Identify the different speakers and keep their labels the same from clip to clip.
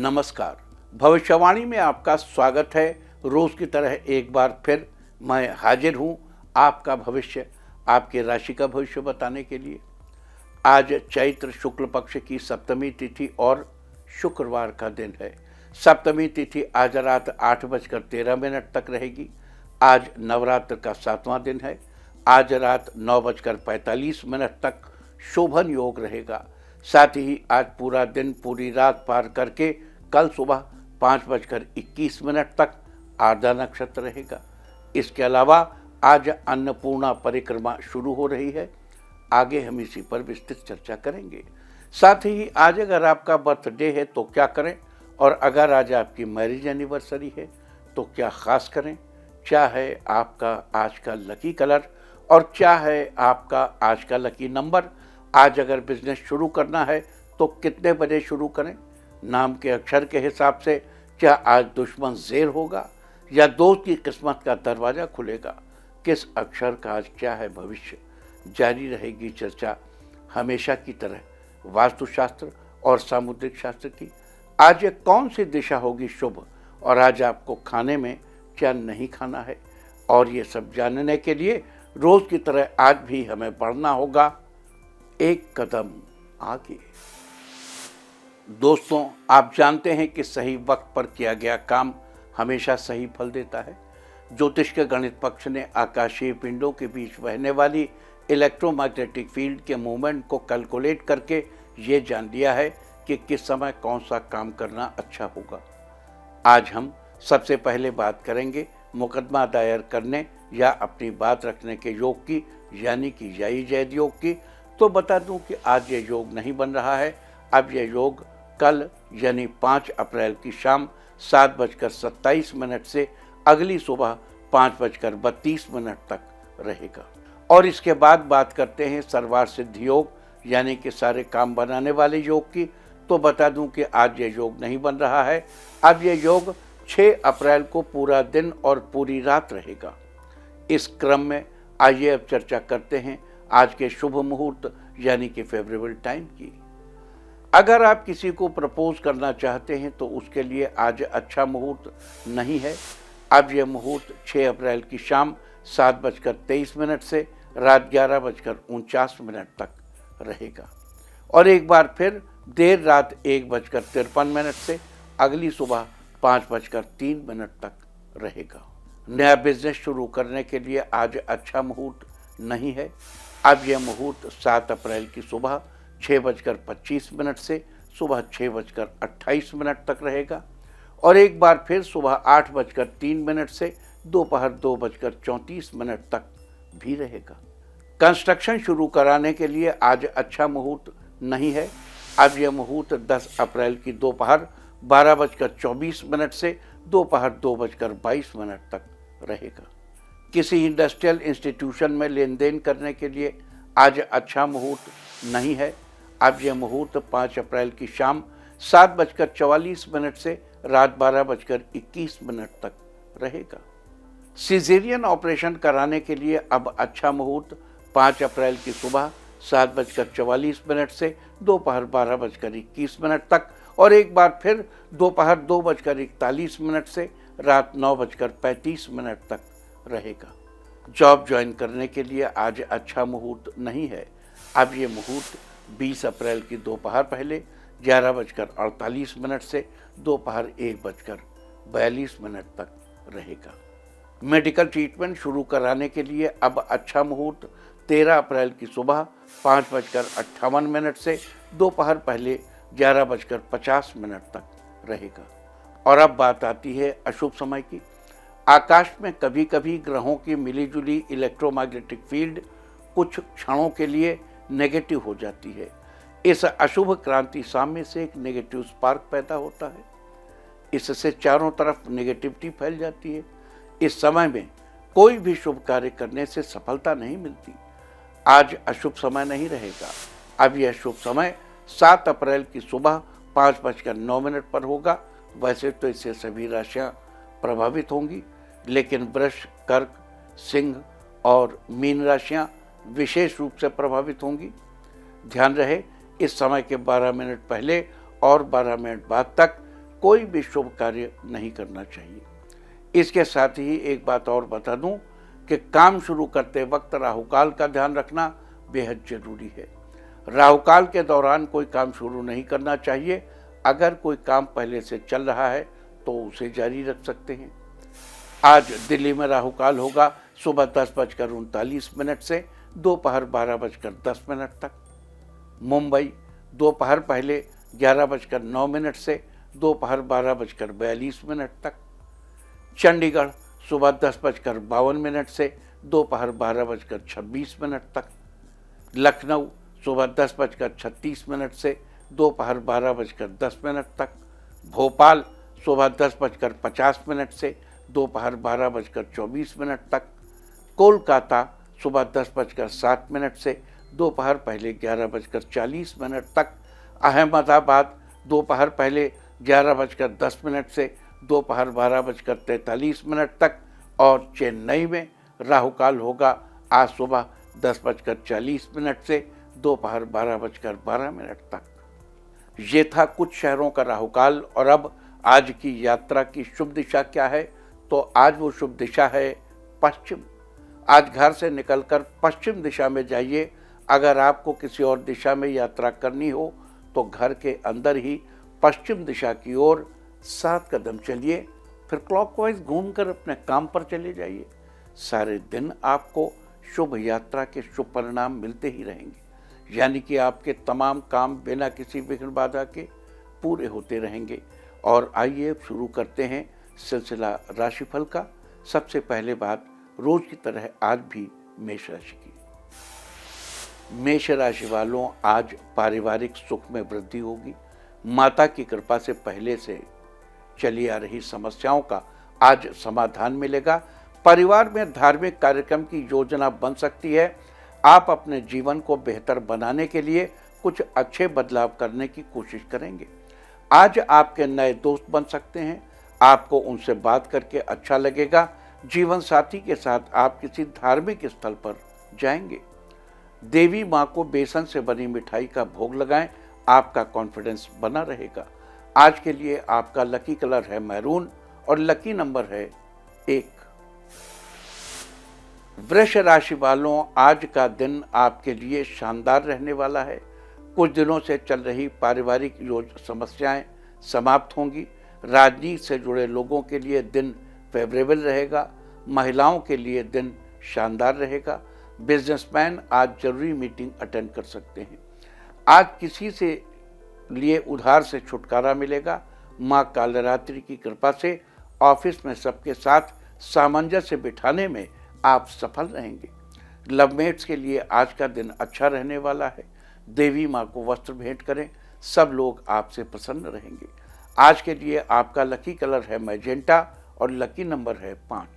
Speaker 1: नमस्कार। भविष्यवाणी में आपका स्वागत है। रोज की तरह एक बार फिर मैं हाजिर हूं आपका भविष्य, आपके राशि का भविष्य बताने के लिए। आज चैत्र शुक्ल पक्ष की सप्तमी तिथि और शुक्रवार का दिन है। सप्तमी तिथि आज रात 8:13 तक रहेगी। आज नवरात्र का 7वां दिन है। आज रात 9:45 तक शोभन योग रहेगा। साथ ही आज पूरा दिन पूरी रात पार करके कल सुबह 5:21 तक आर्द्रा नक्षत्र रहेगा। इसके अलावा आज अन्नपूर्णा परिक्रमा शुरू हो रही है। आगे हम इसी पर विस्तृत चर्चा करेंगे। साथ ही आज अगर आपका बर्थडे है तो क्या करें, और अगर आज आपकी मैरिज एनिवर्सरी है तो क्या खास करें। क्या है आपका आज का लकी कलर और क्या है आपका आज का लकी नंबर। आज अगर बिजनेस शुरू करना है तो कितने बजे शुरू करें। नाम के अक्षर के हिसाब से क्या आज दुश्मन ज़ेर होगा या दोस्त की किस्मत का दरवाज़ा खुलेगा। किस अक्षर का आज क्या है भविष्य। जारी रहेगी चर्चा हमेशा की तरह वास्तुशास्त्र और सामुद्रिक शास्त्र की। आज कौन सी दिशा होगी शुभ और आज आपको खाने में क्या नहीं खाना है, और ये सब जानने के लिए रोज़ की तरह आज भी हमें बढ़ना होगा एक कदम आगे। दोस्तों, आप जानते हैं कि सही वक्त पर किया गया काम हमेशा सही फल देता है। ज्योतिष के गणित पक्ष ने आकाशीय पिंडों के बीच बहने वाली इलेक्ट्रोमैग्नेटिक फील्ड के मूवमेंट को कैलकुलेट करके ये जान लिया है कि किस समय कौन सा काम करना अच्छा होगा। आज हम सबसे पहले बात करेंगे मुकदमा दायर करने या अपनी बात रखने के योग की, यानी कि याई जैद योग की। तो बता दूं कि आज ये योग नहीं बन रहा है। अब ये योग कल यानी 5 अप्रैल की शाम 7:27 से अगली सुबह 5:32 तक रहेगा। और इसके बाद बात करते हैं सर्वार्थ सिद्धि योग यानी कि सारे काम बनाने वाले योग की। तो बता दूं कि आज ये योग नहीं बन रहा है। अब ये योग 6 अप्रैल को पूरा दिन और पूरी रात रहेगा। इस क्रम में आइए अब चर्चा करते हैं आज के शुभ मुहूर्त यानी कि फेवरेबल टाइम की। अगर आप किसी को प्रपोज करना चाहते हैं तो उसके लिए आज अच्छा मुहूर्त नहीं है। अब यह मुहूर्त 6 अप्रैल की शाम 7:23 से रात 11:49 तक रहेगा। और एक बार फिर देर रात 1:53 से अगली सुबह 5:03 तक रहेगा। नया बिजनेस शुरू करने के लिए आज अच्छा मुहूर्त नहीं है। अब यह मुहूर्त 7 अप्रैल की सुबह 6:25 से सुबह 6:28 तक रहेगा। और एक बार फिर सुबह 8:03 से दोपहर 2:34 तक भी रहेगा। कंस्ट्रक्शन शुरू कराने के लिए आज अच्छा मुहूर्त नहीं है। अब यह मुहूर्त 10 अप्रैल की दोपहर 12:24 से दोपहर 2:22 तक रहेगा। किसी इंडस्ट्रियल इंस्टीट्यूशन में लेन देन करने के लिए आज अच्छा मुहूर्त नहीं है। अब यह मुहूर्त 5 अप्रैल की शाम 7:44 से रात 12:21 तक रहेगा। सिजेरियन ऑपरेशन कराने के लिए अब अच्छा मुहूर्त 5 अप्रैल की सुबह 7:44 से दोपहर 12:21 तक और एक बार फिर दोपहर 2:41 से रात 9:35 तक रहेगा। जॉब ज्वाइन करने के लिए आज अच्छा मुहूर्त नहीं है। अब ये मुहूर्त 20 अप्रैल की दोपहर पहले 11:48 से दोपहर 1:42 तक रहेगा। मेडिकल ट्रीटमेंट शुरू कराने के लिए अब अच्छा मुहूर्त 13 अप्रैल की सुबह 5:58 से दोपहर पहले 11:50 तक रहेगा। और अब बात आती है अशुभ समय की। आकाश में कभी कभी ग्रहों की मिलीजुली इलेक्ट्रोमैग्नेटिक फील्ड कुछ क्षणों के लिए नेगेटिव हो जाती है। इस अशुभ क्रांति साम्य से एक नेगेटिव स्पार्क पैदा होता है। इससे चारों तरफ नेगेटिविटी फैल जाती है। इस समय में कोई भी शुभ कार्य करने से सफलता नहीं मिलती। आज अशुभ समय नहीं रहेगा। अब यह शुभ समय 7 अप्रैल की सुबह 5:09 पर होगा। वैसे तो इससे सभी राशियां प्रभावित होंगी, लेकिन वृष, कर्क, सिंह और मीन राशियां विशेष रूप से प्रभावित होंगी। ध्यान रहे, इस समय के 12 मिनट पहले और 12 मिनट बाद तक कोई भी शुभ कार्य नहीं करना चाहिए। इसके साथ ही एक बात और बता दूं कि काम शुरू करते वक्त राहुकाल का ध्यान रखना बेहद जरूरी है। राहुकाल के दौरान कोई काम शुरू नहीं करना चाहिए। अगर कोई काम पहले से चल रहा है तो उसे जारी रख सकते हैं। आज दिल्ली में राहुकाल होगा सुबह 10:39 से दोपहर 12:10 तक। मुंबई दोपहर पहले 11:09 से दोपहर 12:42 तक। चंडीगढ़ सुबह 10:52 से दोपहर 12:26 तक। लखनऊ सुबह 10:36 से दोपहर 12:10 तक। भोपाल सुबह 10:50 से दोपहर 12:24 तक। कोलकाता सुबह 10:07 से दोपहर पहले 11:40 तक। अहमदाबाद दोपहर पहले 11:10 से दोपहर 12:43 तक। और चेन्नई में राहुकाल होगा आज सुबह 10:40 से दोपहर 12:12 तक। ये था कुछ शहरों का राहुकाल। और अब आज की यात्रा की शुभ दिशा क्या है? तो आज वो शुभ दिशा है पश्चिम। आज घर से निकलकर पश्चिम दिशा में जाइए। अगर आपको किसी और दिशा में यात्रा करनी हो तो घर के अंदर ही पश्चिम दिशा की ओर 7 कदम चलिए, फिर क्लॉकवाइज घूमकर अपने काम पर चले जाइए। सारे दिन आपको शुभ यात्रा के शुभ परिणाम मिलते ही रहेंगे, यानी कि आपके तमाम काम बिना किसी विघ्न बाधा के पूरे होते रहेंगे। और आइए अब शुरू करते हैं सिलसिला राशिफल का। सबसे पहले बात रोज की तरह आज भी मेष राशि की। मेष राशि वालों, आज पारिवारिक सुख में वृद्धि होगी। माता की कृपा से पहले से चली आ रही समस्याओं का आज समाधान मिलेगा। परिवार में धार्मिक कार्यक्रम की योजना बन सकती है। आप अपने जीवन को बेहतर बनाने के लिए कुछ अच्छे बदलाव करने की कोशिश करेंगे। आज आपके नए दोस्त बन सकते हैं। आपको उनसे बात करके अच्छा लगेगा। जीवन साथी के साथ आप किसी धार्मिक स्थल पर जाएंगे। देवी माँ को बेसन से बनी मिठाई का भोग लगाएं। आपका कॉन्फिडेंस बना रहेगा। आज के लिए आपका लकी कलर है मैरून और लकी नंबर है 1। वृष राशि वालों, आज का दिन आपके लिए शानदार रहने वाला है। कुछ दिनों से चल रही पारिवारिक समस्याएं समाप्त होंगी। राजनीति से जुड़े लोगों के लिए दिन फेवरेबल रहेगा। महिलाओं के लिए दिन शानदार रहेगा। बिजनेसमैन आज जरूरी मीटिंग अटेंड कर सकते हैं। आज किसी से लिए उधार से छुटकारा मिलेगा। माँ कालरात्रि की कृपा से ऑफिस में सबके साथ सामंजस्य बिठाने में आप सफल रहेंगे। लवमेट्स के लिए आज का दिन अच्छा रहने वाला है। देवी माँ को वस्त्र भेंट करें, सब लोग आपसे प्रसन्न रहेंगे। आज के लिए आपका लकी कलर है मैजेंटा और लकी नंबर है 5।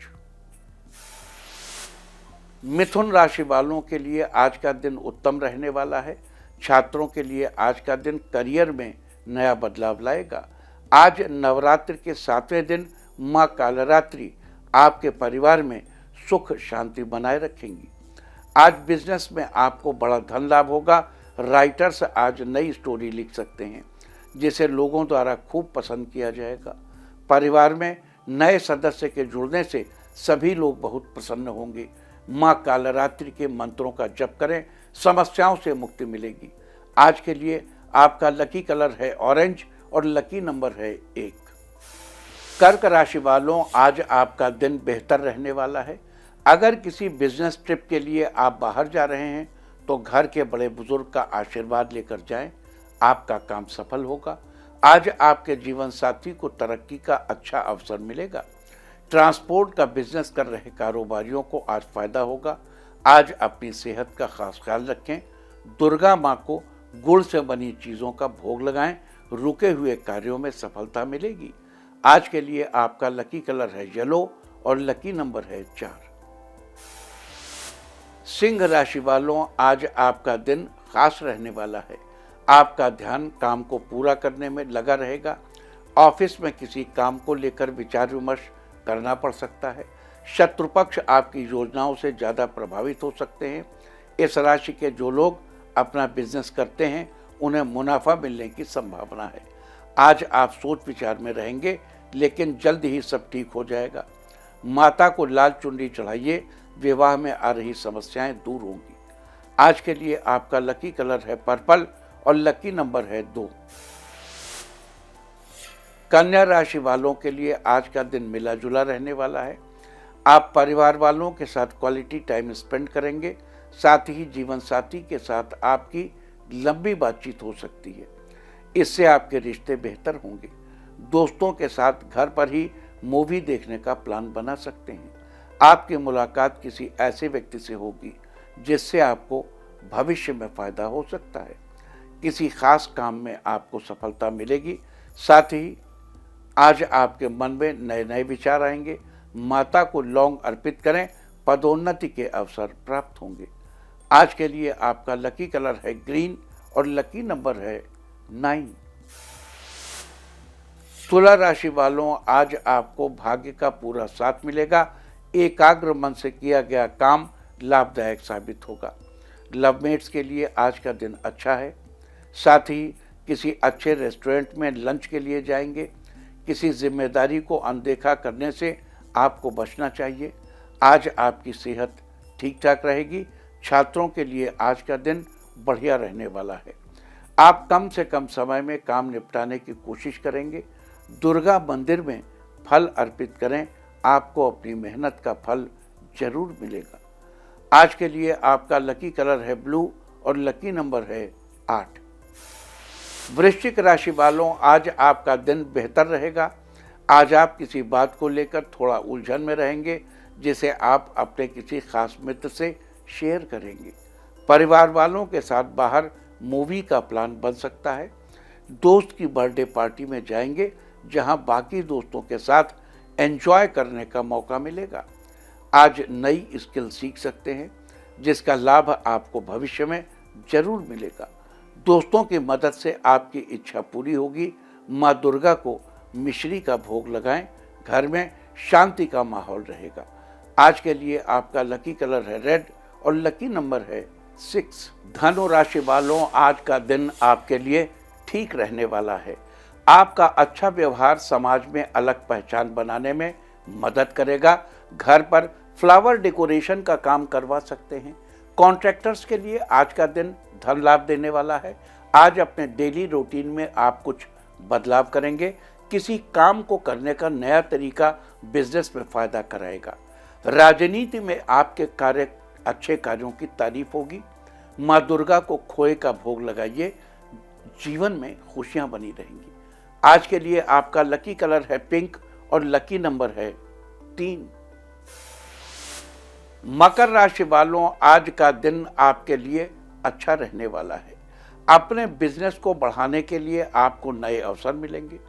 Speaker 1: मिथुन राशि वालों के लिए आज का दिन उत्तम रहने वाला है। छात्रों के लिए आज का दिन करियर में नया बदलाव लाएगा। आज नवरात्रि के 7वें दिन माँ कालरात्रि आपके परिवार में सुख शांति बनाए रखेंगी। आज बिजनेस में आपको बड़ा धन लाभ होगा। राइटर्स आज नई स्टोरी लिख सकते हैं जिसे लोगों द्वारा खूब पसंद किया जाएगा। परिवार में नए सदस्य के जुड़ने से सभी लोग बहुत प्रसन्न होंगे। माँ कालरात्रि के मंत्रों का जप करें, समस्याओं से मुक्ति मिलेगी। आज के लिए आपका लकी कलर है ऑरेंज और लकी नंबर है 1। कर्क राशि वालों, आज आपका दिन बेहतर रहने वाला है। अगर किसी बिजनेस ट्रिप के लिए आप बाहर जा रहे हैं तो घर के बड़े बुजुर्ग का आशीर्वाद लेकर जाएं। आपका काम सफल होगा। आज आपके जीवन साथी को तरक्की का अच्छा अवसर मिलेगा। ट्रांसपोर्ट का बिजनेस कर रहे कारोबारियों को आज फायदा होगा। आज अपनी सेहत का खास ख्याल रखें। दुर्गा माँ को गुड़ से बनी चीज़ों का भोग लगाएं। रुके हुए कार्यों में सफलता मिलेगी। आज के लिए आपका लकी कलर है येलो और लकी नंबर है 4। सिंह राशि वालों, आज आपका दिन खास रहने वाला है। आपका ध्यान काम को पूरा करने में लगा रहेगा। ऑफिस में किसी काम को लेकर विचार विमर्श करना पड़ सकता है। शत्रु पक्ष आपकी योजनाओं से ज़्यादा प्रभावित हो सकते हैं। इस राशि के जो लोग अपना बिजनेस करते हैं उन्हें मुनाफा मिलने की संभावना है। आज आप सोच विचार में रहेंगे, लेकिन जल्द ही सब ठीक हो जाएगा। माता को लाल चुनरी चढ़ाइए, विवाह में आ रही समस्याएं दूर होंगी। आज के लिए आपका लकी कलर है पर्पल और लकी नंबर है 2। कन्या राशि वालों के लिए आज का दिन मिला जुला रहने वाला है। आप परिवार वालों के साथ क्वालिटी टाइम स्पेंड करेंगे। साथ ही जीवन साथी के साथ आपकी लंबी बातचीत हो सकती है, इससे आपके रिश्ते बेहतर होंगे। दोस्तों के साथ घर पर ही मूवी देखने का प्लान बना सकते हैं। आपकी मुलाकात किसी ऐसे व्यक्ति से होगी जिससे आपको भविष्य में फायदा हो सकता है। किसी खास काम में आपको सफलता मिलेगी। साथ ही आज आपके मन में नए नए विचार आएंगे। माता को लौंग अर्पित करें, पदोन्नति के अवसर प्राप्त होंगे। आज के लिए आपका लकी कलर है ग्रीन और लकी नंबर है 9। तुला राशि वालों, आज आपको भाग्य का पूरा साथ मिलेगा। एकाग्र मन से किया गया काम लाभदायक साबित होगा। लवमेट्स के लिए आज का दिन अच्छा है। साथ ही किसी अच्छे रेस्टोरेंट में लंच के लिए जाएंगे। किसी जिम्मेदारी को अनदेखा करने से आपको बचना चाहिए। आज आपकी सेहत ठीक ठाक रहेगी। छात्रों के लिए आज का दिन बढ़िया रहने वाला है। आप कम से कम समय में काम निपटाने की कोशिश करेंगे। दुर्गा मंदिर में फल अर्पित करें, आपको अपनी मेहनत का फल जरूर मिलेगा। आज के लिए आपका लकी कलर है ब्लू और लकी नंबर है 8। वृश्चिक राशि वालों, आज आपका दिन बेहतर रहेगा। आज आप किसी बात को लेकर थोड़ा उलझन में रहेंगे, जिसे आप अपने किसी खास मित्र से शेयर करेंगे। परिवार वालों के साथ बाहर मूवी का प्लान बन सकता है। दोस्त की बर्थडे पार्टी में जाएंगे, जहां बाकी दोस्तों के साथ एंजॉय करने का मौका मिलेगा। आज नई स्किल सीख सकते हैं, जिसका लाभ आपको भविष्य में जरूर मिलेगा। दोस्तों की मदद से आपकी इच्छा पूरी होगी। माँ दुर्गा को मिश्री का भोग लगाएं, घर में शांति का माहौल रहेगा। आज के लिए आपका लकी कलर है रेड और लकी नंबर है 6। धनु राशि वालों, आज का दिन आपके लिए ठीक रहने वाला है। आपका अच्छा व्यवहार समाज में अलग पहचान बनाने में मदद करेगा। घर पर फ्लावर डेकोरेशन का काम करवा सकते हैं। कॉन्ट्रैक्टर्स के लिए आज का दिन धन लाभ देने वाला है। आज अपने डेली रूटीन में आप कुछ बदलाव करेंगे। किसी काम को करने का नया तरीका बिजनेस में फायदा कराएगा। राजनीति में आपके अच्छे कार्यों की तारीफ होगी। माँ दुर्गा को खोए का भोग लगाइए, जीवन में खुशियां बनी रहेंगी। आज के लिए आपका लकी कलर है पिंक और लकी नंबर है 3। मकर राशि वालों, आज का दिन आपके लिए अच्छा रहने वाला है। अपने बिजनेस को बढ़ाने के लिए आपको नए अवसर मिलेंगे।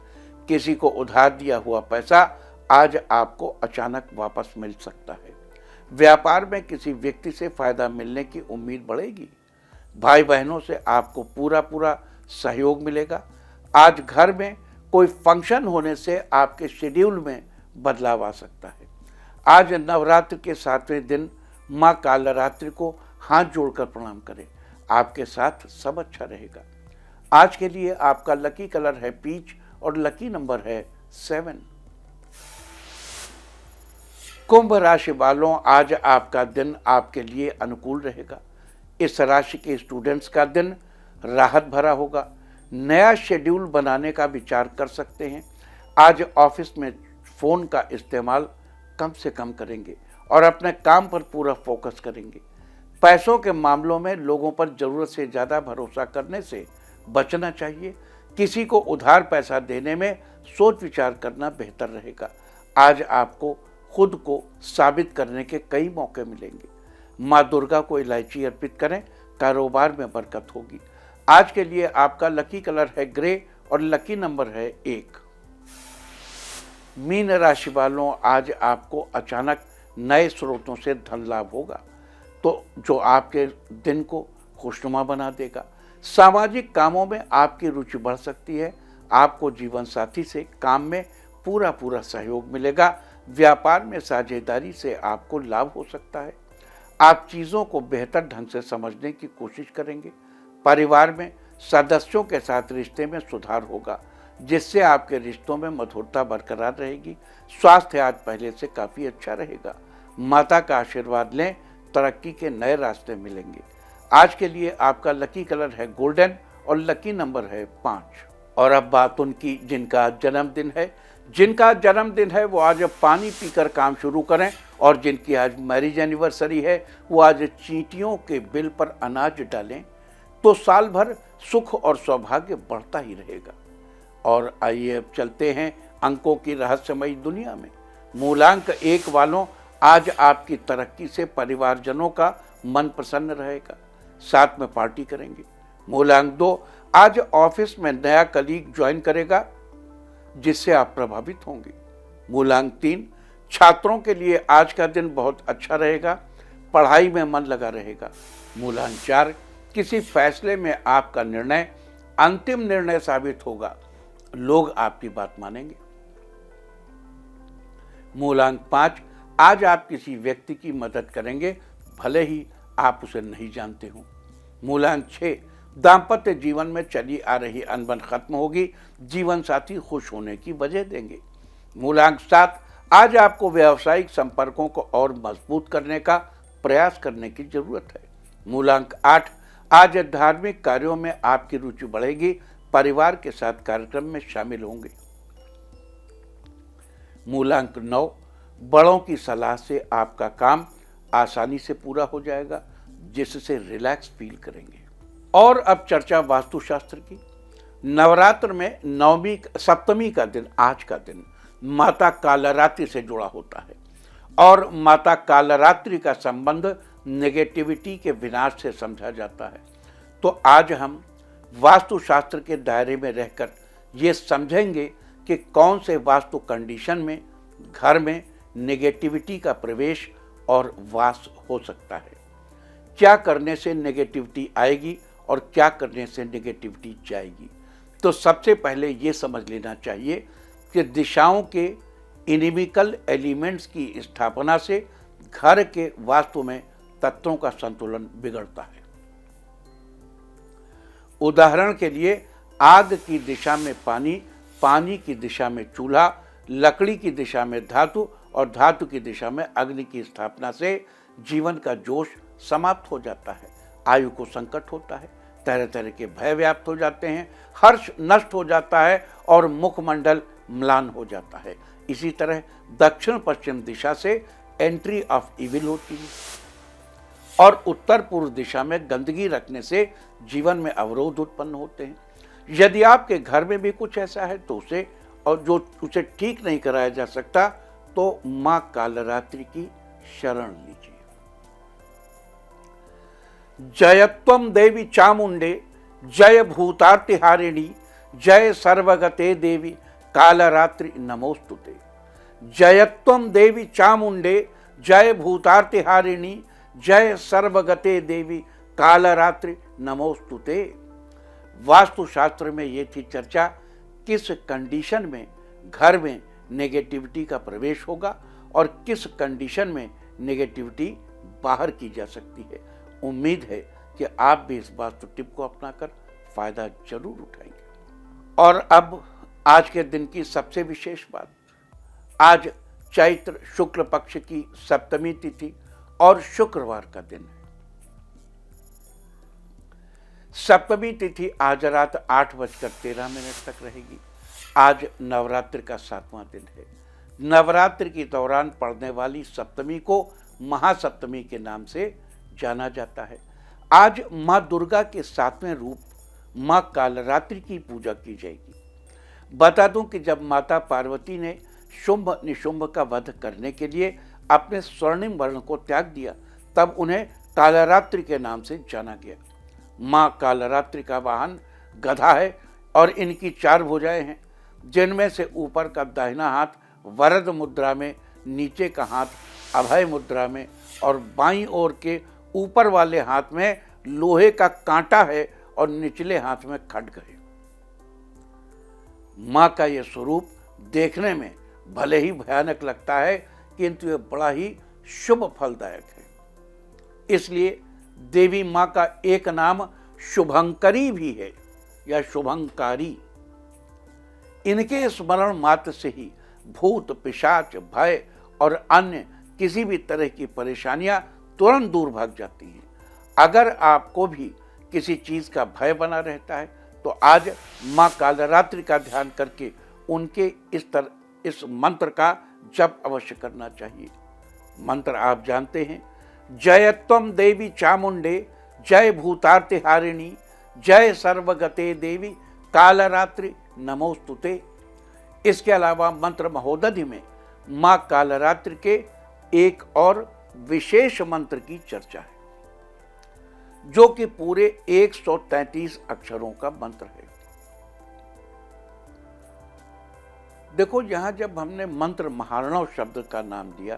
Speaker 1: किसी को उधार दिया हुआ पैसा आज आपको अचानक वापस मिल सकता है। व्यापार में किसी व्यक्ति से फायदा मिलने की उम्मीद बढ़ेगी। भाई बहनों से आपको पूरा सहयोग मिलेगा। आज घर में कोई फंक्शन होने से आपके शेड्यूल में बदलाव आ सकता है। आज नवरात्र के 7वें दिन माँ कालरात्रि को हाथ जोड़कर प्रणाम करें, आपके साथ सब अच्छा रहेगा। आज के लिए आपका लकी कलर है पीच और लकी नंबर है 7। कुंभ राशि वालों, आज आपका दिन आपके लिए अनुकूल रहेगा। इस राशि के स्टूडेंट्स का दिन राहत भरा होगा। नया शेड्यूल बनाने का विचार कर सकते हैं। आज ऑफिस में फ़ोन का इस्तेमाल कम से कम करेंगे और अपने काम पर पूरा फोकस करेंगे। पैसों के मामलों में लोगों पर ज़रूरत से ज़्यादा भरोसा करने से बचना चाहिए। किसी को उधार पैसा देने में सोच विचार करना बेहतर रहेगा। आज आपको खुद को साबित करने के कई मौके मिलेंगे। माँ दुर्गा को इलायची अर्पित करें, कारोबार में बरकत होगी। आज के लिए आपका लकी कलर है ग्रे और लकी नंबर है 1। मीन राशि वालों, आज आपको अचानक नए स्रोतों से धन लाभ होगा, तो जो आपके दिन को खुशनुमा बना देगा। सामाजिक कामों में आपकी रुचि बढ़ सकती है। आपको जीवन साथी से काम में पूरा सहयोग मिलेगा। व्यापार में साझेदारी से आपको लाभ हो सकता है। आप चीज़ों को बेहतर ढंग से समझने की कोशिश करेंगे। परिवार में सदस्यों के साथ रिश्ते में सुधार होगा। जिससे आपके रिश्तों में मधुरता बरकरार रहेगी। स्वास्थ्य आज पहले से काफ़ी अच्छा रहेगा। माता का आशीर्वाद लें, तरक्की के नए रास्ते मिलेंगे। आज के लिए आपका लकी कलर है गोल्डन और लकी नंबर है 5। और अब बात उनकी जिनका आज जन्मदिन है। जिनका जन्मदिन है वो आज पानी पीकर काम शुरू करें, और जिनकी आज मैरिज एनिवर्सरी है वो आज चींटियों के बिल पर अनाज डालें, तो साल भर सुख और सौभाग्य बढ़ता ही रहेगा। और आइए अब चलते हैं अंकों की रहस्यमयी दुनिया में। मूलांक 1 वालों, आज आपकी तरक्की से परिवारजनों का मन प्रसन्न रहेगा, साथ में पार्टी करेंगे। मूलांक 2, आज ऑफिस में नया कलीग ज्वाइन करेगा, जिससे आप प्रभावित होंगे। मूलांक 3, छात्रों के लिए आज का दिन बहुत अच्छा रहेगा, पढ़ाई में मन लगा रहेगा। मूलांक 4, किसी फैसले में आपका निर्णय अंतिम निर्णय साबित होगा, लोग आपकी बात मानेंगे। मूलांक 5, आज आप किसी व्यक्ति की मदद करेंगे, भले ही आप उसे नहीं जानते हो। मूलांक 6, दाम्पत्य जीवन में चली आ रही अनबन खत्म होगी, जीवन साथी खुश होने की वजह देंगे। मूलांक 7, आज आपको व्यावसायिक संपर्कों को और मजबूत करने का प्रयास करने की जरूरत है। मूलांक 8, आज धार्मिक कार्यों में आपकी रुचि बढ़ेगी, परिवार के साथ कार्यक्रम में शामिल होंगे। मूलांक 9, बड़ों की सलाह से आपका काम आसानी से पूरा हो जाएगा, जिससे रिलैक्स फील करेंगे। और अब चर्चा वास्तुशास्त्र की। नवरात्र में सप्तमी का दिन, आज का दिन माता कालरात्रि से जुड़ा होता है, और माता कालरात्रि का संबंध नेगेटिविटी के विनाश से समझा जाता है। तो आज हम वास्तुशास्त्र के दायरे में रहकर ये समझेंगे कि कौन से वास्तु कंडीशन में घर में नेगेटिविटी का प्रवेश और वास हो सकता है, क्या करने से नेगेटिविटी आएगी और क्या करने से नेगेटिविटी जाएगी। तो सबसे पहले ये समझ लेना चाहिए कि दिशाओं के इनिमिकल एलिमेंट्स की स्थापना से घर के वास्तु में तत्वों का संतुलन बिगड़ता है। उदाहरण के लिए, आग की दिशा में पानी, पानी की दिशा में चूल्हा, लकड़ी की दिशा में धातु और धातु की दिशा में अग्नि की स्थापना से जीवन का जोश समाप्त हो जाता है, आयु को संकट होता है, तरह तरह के भय व्याप्त हो जाते हैं, हर्ष नष्ट हो जाता है और मुखमंडल म्लान हो जाता है। इसी तरह दक्षिण पश्चिम दिशा से एंट्री ऑफ इविल होती है, और उत्तर पूर्व दिशा में गंदगी रखने से जीवन में अवरोध उत्पन्न होते हैं। यदि आपके घर में भी कुछ ऐसा है तो उसे ठीक नहीं कराया जा सकता, तो मां कालरात्रि की शरण लीजिए। जयत्वम देवी चामुंडे, जय भूतार्तिहारिणी, जय सर्वगते देवी कालरात्रि नमोस्तुते। जयत्वम देवी चामुंडे, जय भूतार्तिहारिणी, जय सर्वगते देवी कालरात्रि नमोस्तुते। वास्तुशास्त्र में ये थी चर्चा, किस कंडीशन में घर में नेगेटिविटी का प्रवेश होगा और किस कंडीशन में नेगेटिविटी बाहर की जा सकती है। उम्मीद है कि आप भी इस वास्तु टिप को अपनाकर फायदा जरूर उठाएंगे। और अब आज के दिन की सबसे विशेष बात, आज चैत्र शुक्ल पक्ष की सप्तमी तिथि और शुक्रवार का दिन है। सप्तमी तिथि आज रात 8:13 तक रहेगी। आज नवरात्रि का 7वां दिन है। नवरात्रि के दौरान पड़ने वाली सप्तमी को महासप्तमी के नाम से जाना जाता है। आज माँ दुर्गा के 7वें रूप माँ कालरात्रि की पूजा की जाएगी। बता दूं कि जब माता पार्वती ने शुंभ निशुंभ का वध करने के लिए अपने स्वर्णिम वर्ण को त्याग दिया, तब उन्हें कालरात्रि के नाम से जाना गया। माँ कालरात्रि का वाहन गधा है और इनकी 4 भुजाएं हैं, जिनमें से ऊपर का दाहिना हाथ वरद मुद्रा में, नीचे का हाथ अभय मुद्रा में और बाईं ओर के ऊपर वाले हाथ में लोहे का कांटा है और निचले हाथ में खड्ग है। माँ का यह स्वरूप देखने में भले ही भयानक लगता है, किंतु यह बड़ा ही शुभ फलदायक है। इसलिए देवी माँ का एक नाम शुभंकरी भी है या शुभंकारी। इनके स्मरण मात्र से ही भूत, पिशाच, भय और अन्य किसी भी तरह की परेशानियां तुरंत दूर भाग जाती हैं। अगर आपको भी किसी चीज का भय बना रहता है तो आज मां कालरात्रि का ध्यान करके उनके इस मंत्र का जप अवश्य करना चाहिए। मंत्र आप जानते हैं, जय त्वं देवी चामुंडे, जय भूतार्तिहारिणी, जय सर्वगते देवी कालरात्रि नमोस्तुते। इसके अलावा मंत्र महोदधि में मां कालरात्रि के एक और विशेष मंत्र की चर्चा है, जो कि पूरे 133 अक्षरों का मंत्र है। देखो, यहां जब हमने मंत्र महार्णव शब्द का नाम दिया,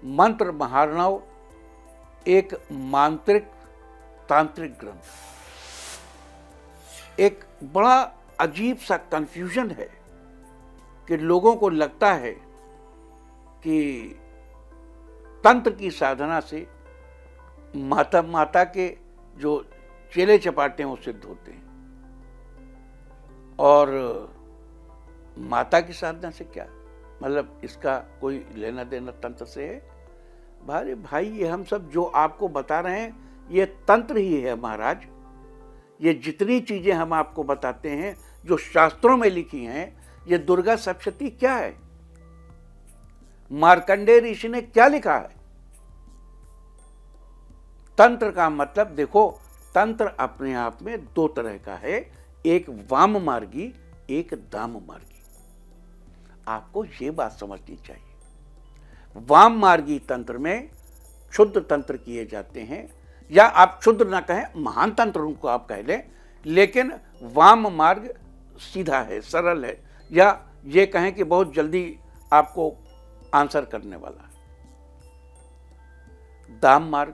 Speaker 1: मंत्र महार्णव एक मांत्रिक तांत्रिक ग्रंथ, एक बड़ा अजीब सा कंफ्यूजन है कि लोगों को लगता है कि तंत्र की साधना से माता के जो चेले चपाटे हैं वो सिद्ध होते हैं, और माता की साधना से क्या मतलब, इसका कोई लेना देना तंत्र से है? भाई ये हम सब जो आपको बता रहे हैं ये तंत्र ही है महाराज। ये जितनी चीजें हम आपको बताते हैं जो शास्त्रों में लिखी हैं, ये दुर्गा सप्तशती क्या है, मार्कंडेय ऋषि ने क्या लिखा है। तंत्र का मतलब देखो, तंत्र अपने आप में दो तरह का है, एक वाम मार्गी, एक दाम मार्गी। आपको ये बात समझनी चाहिए। वाम मार्गी तंत्र में क्षुद्र तंत्र किए जाते हैं, या आप क्षुद्र ना कहें, महान तंत्र उनको आप कह लें, लेकिन वाम मार्ग सीधा है, सरल है, या ये कहें कि बहुत जल्दी आपको आंसर करने वाला है। दाम मार्ग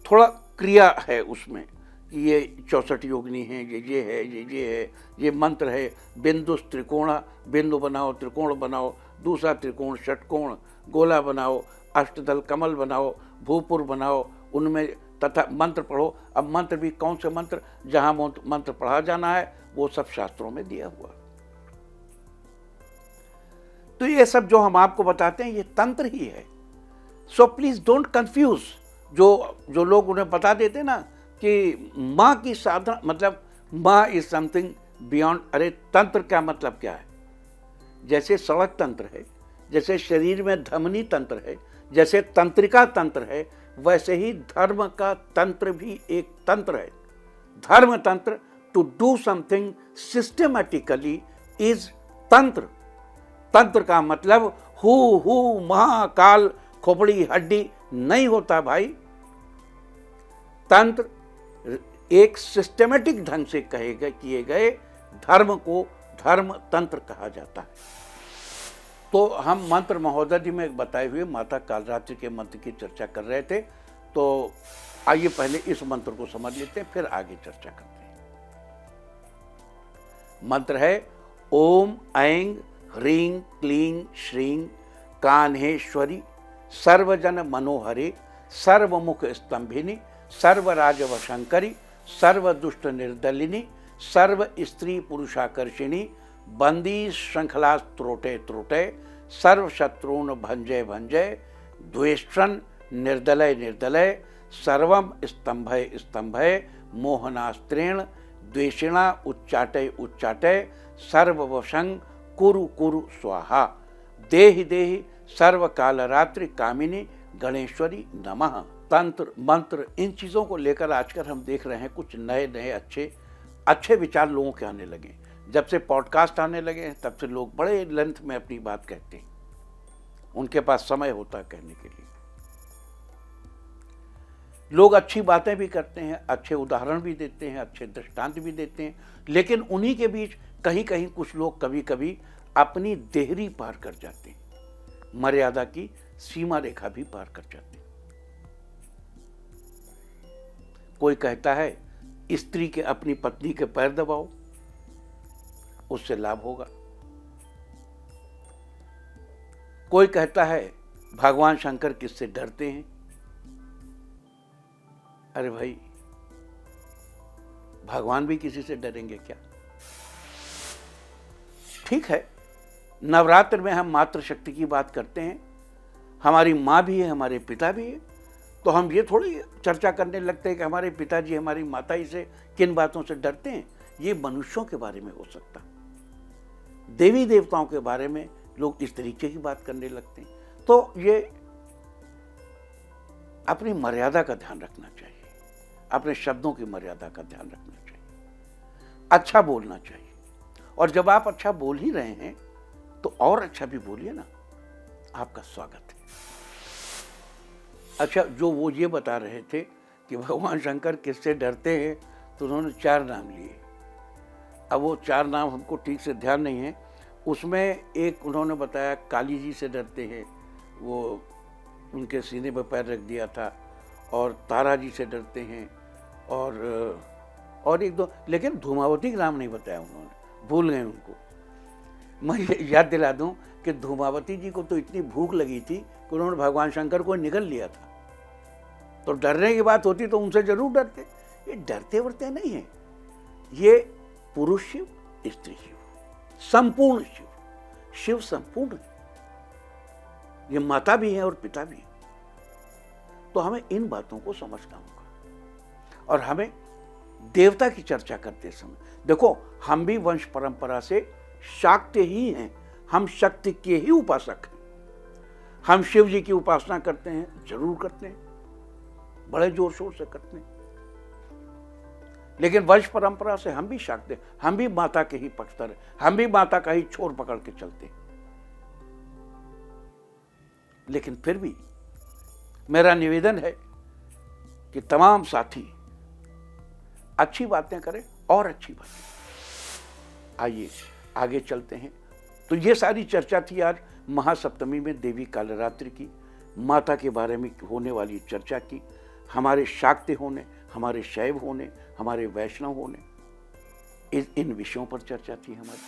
Speaker 1: थोड़ा क्रिया है उसमें, ये 64 योगिनी है, ये है, ये है, ये मंत्र है, बिंदु त्रिकोण, बिंदु बनाओ, त्रिकोण बनाओ, दूसरा त्रिकोण, षटकोण, गोला बनाओ, अष्टदल कमल बनाओ, भूपुर बनाओ, उनमें तथा मंत्र पढ़ो। अब मंत्र भी कौन से मंत्र, जहां मंत्र पढ़ा जाना है वो सब शास्त्रों में दिया हुआ। तो ये सब जो हम आपको बताते हैं ये तंत्र ही है। So please don't confuse. जो लोग उन्हें बता देते ना कि माँ की साधना मतलब माँ इज समथिंग बियॉन्ड, अरे तंत्र का मतलब क्या है? जैसे सड़क तंत्र है, जैसे शरीर में धमनी तंत्र है, जैसे तंत्रिका तंत्र है, वैसे ही धर्म का तंत्र भी एक तंत्र है। धर्म तंत्र, to do something systematically, is तंत्र। तंत्र का मतलब हु महाकाल खोपड़ी हड्डी नहीं होता भाई। तंत्र एक सिस्टमेटिक ढंग से किए गए धर्म को धर्म तंत्र कहा जाता है। तो हम मंत्र महोदधि में बताए हुए माता कालरात्रि के मंत्र की चर्चा कर रहे थे, तो आइए पहले इस मंत्र को समझ लेते हैं, फिर आगे चर्चा करते हैं। मंत्र है ओम ऐं ह्रीं क्लीं श्रीं कान्हेश्वरी सर्वजन मनोहरे सर्वमुख स्तंभिनी सर्वराजवशंकरी सर्वदुष्ट निर्दलिनी सर्व स्त्री पुरुषाकर्षिणी बंदी श्रृंखला त्रोटे त्रोटे सर्वशत्रून भंजय भंजय द्वेष्टन निर्दलय निर्दलय सर्वम स्तंभय स्तंभय मोहनास्त्रेण द्वेषिणा उच्चाटय उच्चाटय सर्ववशं कुरु कुरु स्वाहा देहि देहि सर्वकालरात्रि कामिनी गणेश्वरी नमः। तंत्र मंत्र इन चीज़ों को लेकर आजकल हम देख रहे हैं कुछ नए नए अच्छे विचार लोगों के आने लगे। जब से पॉडकास्ट आने लगे हैं तब से लोग बड़े लेंथ में अपनी बात कहते हैं, उनके पास समय होता है कहने के लिए। लोग अच्छी बातें भी करते हैं, अच्छे उदाहरण भी देते हैं, अच्छे दृष्टांत भी देते हैं, लेकिन उन्हीं के बीच कहीं कहीं कुछ लोग कभी कभी अपनी देहरी पार कर जाते हैं, मर्यादा की सीमा रेखा भी पार कर जाते हैं। कोई कहता है स्त्री के अपनी पत्नी के पैर दबाओ, उससे लाभ होगा। कोई कहता है भगवान शंकर किससे डरते हैं। अरे भाई, भगवान भी किसी से डरेंगे क्या? ठीक है, नवरात्र में हम मातृशक्ति की बात करते हैं, हमारी माँ भी है, हमारे पिता भी है, तो हम ये थोड़ी चर्चा करने लगते हैं कि हमारे पिताजी हमारी माता ही से किन बातों से डरते हैं। ये मनुष्यों के बारे में हो सकता, देवी देवताओं के बारे में लोग इस तरीके की बात करने लगते हैं। तो ये अपनी मर्यादा का ध्यान रखना चाहिए, अपने शब्दों की मर्यादा का ध्यान रखना चाहिए, अच्छा बोलना चाहिए। और जब आप अच्छा बोल ही रहे हैं तो और अच्छा भी बोलिए ना, आपका स्वागत है। अच्छा, जो वो ये बता रहे थे कि भगवान शंकर किससे डरते हैं, तो उन्होंने 4 नाम लिए। अब वो 4 नाम हमको ठीक से ध्यान नहीं है, उसमें एक उन्होंने बताया काली जी से डरते हैं, वो उनके सीने पर पैर रख दिया था, और तारा जी से डरते हैं, और एक दो, लेकिन धूमावती का नाम नहीं बताया उन्होंने, भूल गए उनको। मैं याद दिला दूं कि धूमावती जी को तो इतनी भूख लगी थी कि उन्होंने भगवान शंकर को निगल लिया था। तो डरने की बात होती तो उनसे जरूर डरते। ये डरते वरते नहीं है, ये पुरुष शिव, स्त्री शिव, संपूर्ण शिव, शिव संपूर्ण है, ये माता भी है और पिता भी है। तो हमें इन बातों को समझना होगा। और हमें देवता की चर्चा करते समय देखो, हम भी वंश परंपरा से शाक्य ही हैं, हम शक्ति के ही उपासक हैं। हम शिव जी की उपासना करते हैं, जरूर करते हैं, बड़े जोर शोर से करते हैं, लेकिन वंश परंपरा से हम भी शाक्य, हम भी माता के ही पक्षधर हैं, हम भी माता का ही छोर पकड़ के चलते हैं। लेकिन फिर भी मेरा निवेदन है कि तमाम साथी अच्छी बातें करें और अच्छी बातें। आइए आगे चलते हैं। तो ये सारी चर्चा थी आज महासप्तमी में देवी कालरात्रि की, माता के बारे में होने वाली चर्चा की, हमारे शाक्य होने, हमारे शैव होने, हमारे वैष्णव होने, इन विषयों पर चर्चा थी हमारी।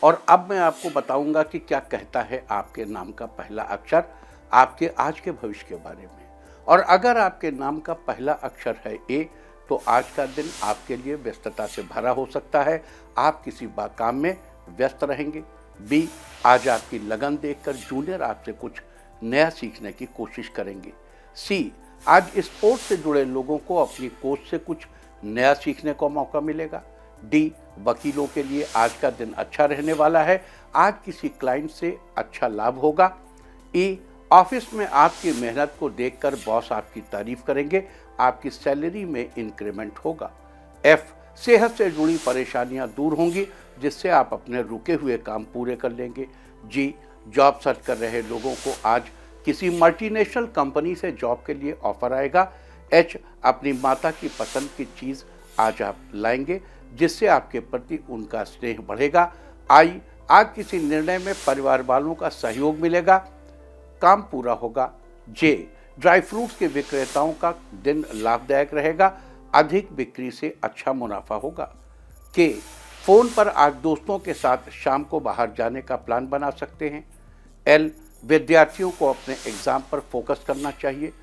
Speaker 1: और अब मैं आपको बताऊंगा कि क्या कहता है आपके नाम का पहला अक्षर आपके आज के भविष्य के बारे में। और अगर आपके नाम का पहला अक्षर है ए, तो आज का दिन आपके लिए व्यस्तता से भरा हो सकता है, आप किसी काम में व्यस्त रहेंगे। बी, आज आपकी लगन देखकर जूनियर आपसे कुछ नया सीखने की कोशिश करेंगे। सी, आज स्पोर्ट्स से जुड़े लोगों को अपनी कोच से कुछ नया सीखने का मौका मिलेगा। डी, वकीलों के लिए आज का दिन अच्छा रहने वाला है, आज किसी क्लाइंट से अच्छा लाभ होगा। ई, ऑफिस में आपकी मेहनत को देखकर बॉस आपकी तारीफ करेंगे, आपकी सैलरी में इंक्रीमेंट होगा। एफ, सेहत से जुड़ी परेशानियां दूर होंगी, जिससे आप अपने रुके हुए काम पूरे कर लेंगे। जी, जॉब सर्च कर रहे लोगों को आज किसी मल्टीनेशनल कंपनी से जॉब के लिए ऑफर आएगा। एच, अपनी माता की पसंद की चीज़ आज आप लाएंगे, जिससे आपके प्रति उनका स्नेह बढ़ेगा। आई, आज किसी निर्णय में परिवार वालों का सहयोग मिलेगा, काम पूरा होगा। जे, ड्राई फ्रूट्स के विक्रेताओं का दिन लाभदायक रहेगा, अधिक बिक्री से अच्छा मुनाफा होगा। के, फोन पर आज दोस्तों के साथ शाम को बाहर जाने का प्लान बना सकते हैं। एल, विद्यार्थियों को अपने एग्जाम पर फोकस करना चाहिए,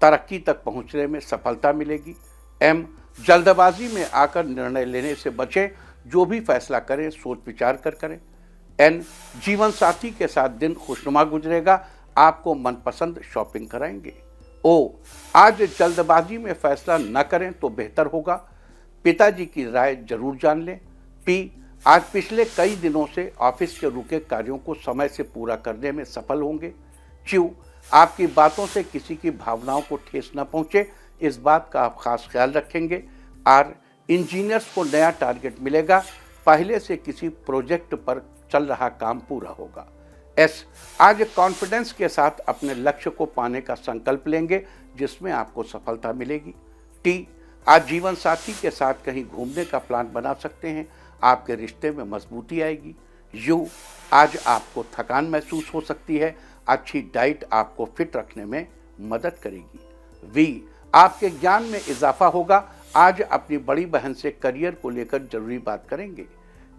Speaker 1: तरक्की तक पहुंचने में सफलता मिलेगी। एम, जल्दबाजी में आकर निर्णय लेने से बचें, जो भी फैसला करें सोच विचार कर करें। एन, जीवन साथी के साथ दिन खुशनुमा गुजरेगा, आपको मनपसंद शॉपिंग कराएंगे। ओ, आज जल्दबाजी में फैसला न करें तो बेहतर होगा, पिताजी की राय जरूर जान लें। पी, आज पिछले कई दिनों से ऑफिस के रुके कार्यों को समय से पूरा करने में सफल होंगे। क्यू, आपकी बातों से किसी की भावनाओं को ठेस न पहुंचे, इस बात का आप खास ख्याल रखेंगे। आर, इंजीनियर्स को नया टारगेट मिलेगा, पहले से किसी प्रोजेक्ट पर चल रहा काम पूरा होगा। एस, आज कॉन्फिडेंस के साथ अपने लक्ष्य को पाने का संकल्प लेंगे, जिसमें आपको सफलता मिलेगी। टी, आज जीवन साथी के साथ कहीं घूमने का प्लान बना सकते हैं, आपके रिश्ते में मजबूती आएगी। यू, आज आपको थकान महसूस हो सकती है, अच्छी डाइट आपको फिट रखने में मदद करेगी। वी, आपके ज्ञान में इजाफा होगा, आज अपनी बड़ी बहन से करियर को लेकर जरूरी बात करेंगे।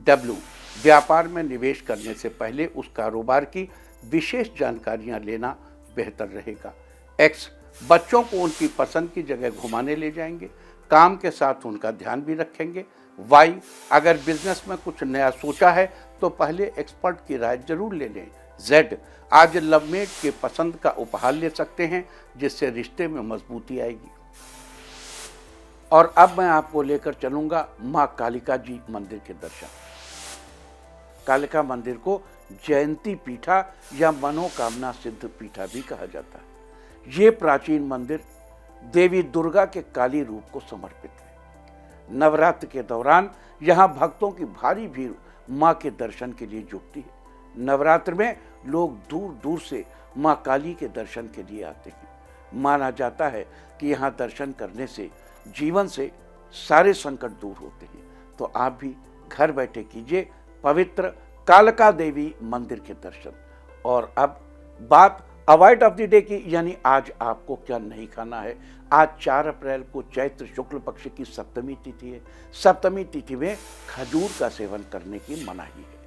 Speaker 1: डब्ल्यू, व्यापार में निवेश करने से पहले उस कारोबार की विशेष जानकारियां लेना बेहतर रहेगा। एक्स, बच्चों को उनकी पसंद की जगह घुमाने ले जाएंगे, काम के साथ उनका ध्यान भी रखेंगे। वाई, अगर बिजनेस में कुछ नया सोचा है तो पहले एक्सपर्ट की राय जरूर ले लें। Z, आज लवमेट के पसंद का उपहार ले सकते हैं जिससे रिश्ते में मजबूती आएगी। और अब मैं आपको लेकर चलूंगा मां कालिका जी मंदिर के दर्शन। कालिका मंदिर को जयंती पीठा या मनोकामना सिद्ध पीठा भी कहा जाता है। ये प्राचीन मंदिर देवी दुर्गा के काली रूप को समर्पित है। नवरात्र के दौरान यहाँ भक्तों की भारी भीड़ मां के दर्शन के लिए जुटती है। नवरात्र में लोग दूर दूर से मां काली के दर्शन के लिए आते हैं। माना जाता है कि यहाँ दर्शन करने से जीवन से सारे संकट दूर होते हैं। तो आप भी घर बैठे कीजिए पवित्र कालिका देवी मंदिर के दर्शन। और अब बात अवॉइड ऑफ द डे की, यानी आज आपको क्या नहीं खाना है। आज 4 अप्रैल को चैत्र शुक्ल पक्ष की सप्तमी तिथि है। सप्तमी तिथि में खजूर का सेवन करने की मनाही है।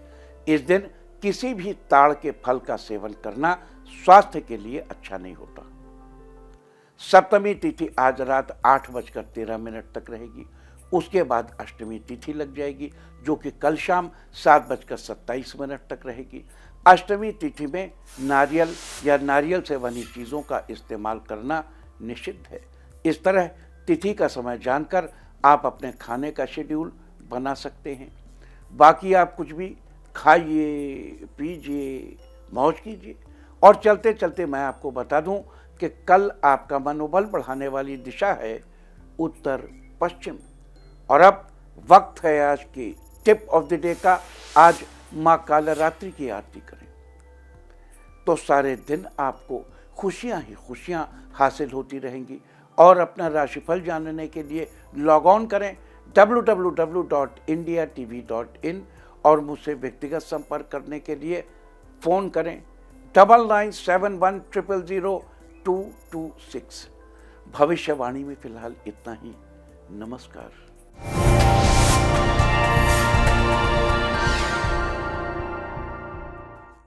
Speaker 1: इस दिन किसी भी ताड़ के फल का सेवन करना स्वास्थ्य के लिए अच्छा नहीं होता। सप्तमी तिथि आज रात 8:13 तक रहेगी। उसके बाद अष्टमी तिथि लग जाएगी जो कि कल शाम 7:27 तक रहेगी। अष्टमी तिथि में नारियल या नारियल से बनी चीज़ों का इस्तेमाल करना निषिद्ध है। इस तरह तिथि का समय जानकर आप अपने खाने का शेड्यूल बना सकते हैं। बाकी आप कुछ भी खाइए, पीजिए, मौज कीजिए। और चलते चलते मैं आपको बता दूं कि कल आपका मनोबल बढ़ाने वाली दिशा है उत्तर पश्चिम। और अब वक्त है आज की टिप ऑफ द डे का। आज मां कालरात्रि की आरती करें तो सारे दिन आपको खुशियां ही खुशियां हासिल होती रहेंगी। और अपना राशिफल जानने के लिए लॉग ऑन करें www.indiatv.in और मुझसे व्यक्तिगत संपर्क करने के लिए फ़ोन करें 9971000226। भविष्यवाणी में फिलहाल इतना ही। नमस्कार।